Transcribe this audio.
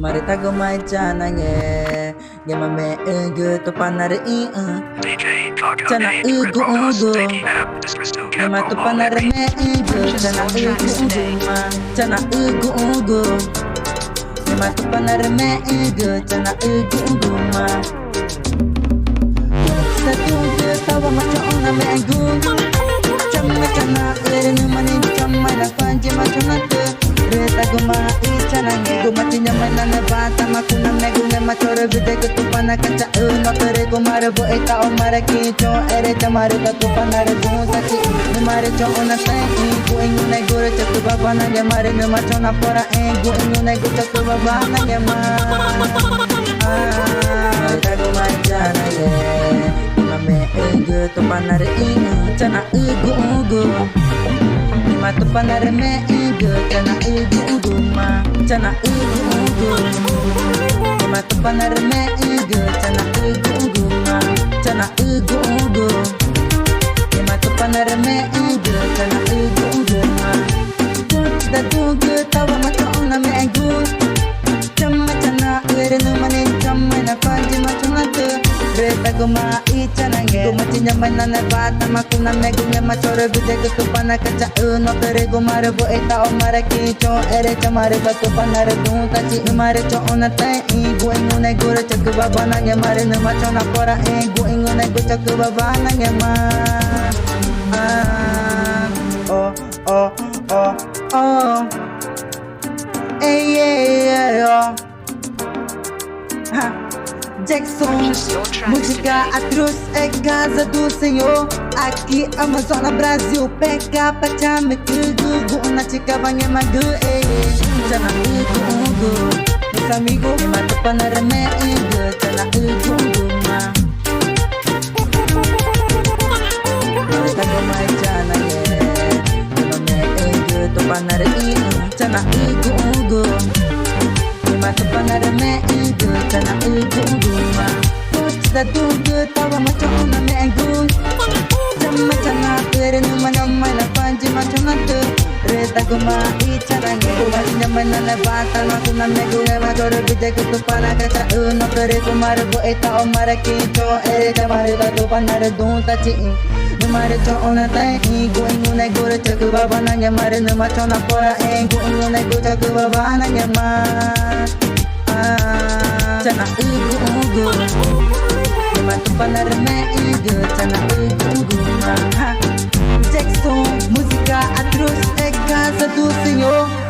Marita gumay chanange Gema me ugu to panare DJ Gaga Chana and ugu Chronos ugu taking app Discristo Gema to Campo panare me ugu Chana ugu ugu ma Chana ugu ugu Gema to panare me ugu Chana ugu ugu ma Satu ke tawa macho ona me ugu Chama chana ere numani chama na panji macho na te Reta guma ichanange Guma tinya mana na bata makuna me gunge machore vide ke tupana kacha no tere gumare bo eta o mare kicho ere chamare ka tupana re gunta chi mare cho ona tai gu ingune gore chatu baba na ge mare ne macho na pora gu ingune go chatu baba na ge ma Reta guma ichanange Guma me gu tupana re chana ugu Matu panare me ugu chana ugu ma chana ugu Matu panare me ugu chana ugu ma chana ugu Matu panare me ugu chana ugu ma Da dugu tawa macho ona me ugu Chama chana ere no mane chama na panji macho na tu Reta guma ichanange Guma chinya mana na bata makuna me gunge machore vide ke tupana kacha no tere gumare bo eta o mare kicho ere chamare ka tupana re dunta chi mare cho ona tai gu ingune gore chak baba na ge mare ne macho na pora gu ingune go chak baba na ge ma oh oh oh oh yeah Jackson, música atroz é casa do Senhor. Aqui Amazônia, Brasil, pega pra chame tudo. Na chica banha magu, chana ugu. Meus amigos, me mata panara me ugu, chana ugu ma. Marita gumay chana Gema me ugu to panara chana ugu. Matu panare me ugu chana ugu ma da dugu tawa macho ona me ugu chama chana ere no mana mana panji macho na tu Reta guma ichanange Guma chinya mana na bata makuna me gunge machore vide ke tupana kacha no tere kumare bo eta o mare kicho ere chamare ka tupana re dunta chi mare cho ona tai gu ingune gore chak baba na ge mare ne macho na pora gu ingune go chak baba na ge ma chana ugu Matu panare me ugu chana ugu ma Jackson, música atroz é casa do Senhor.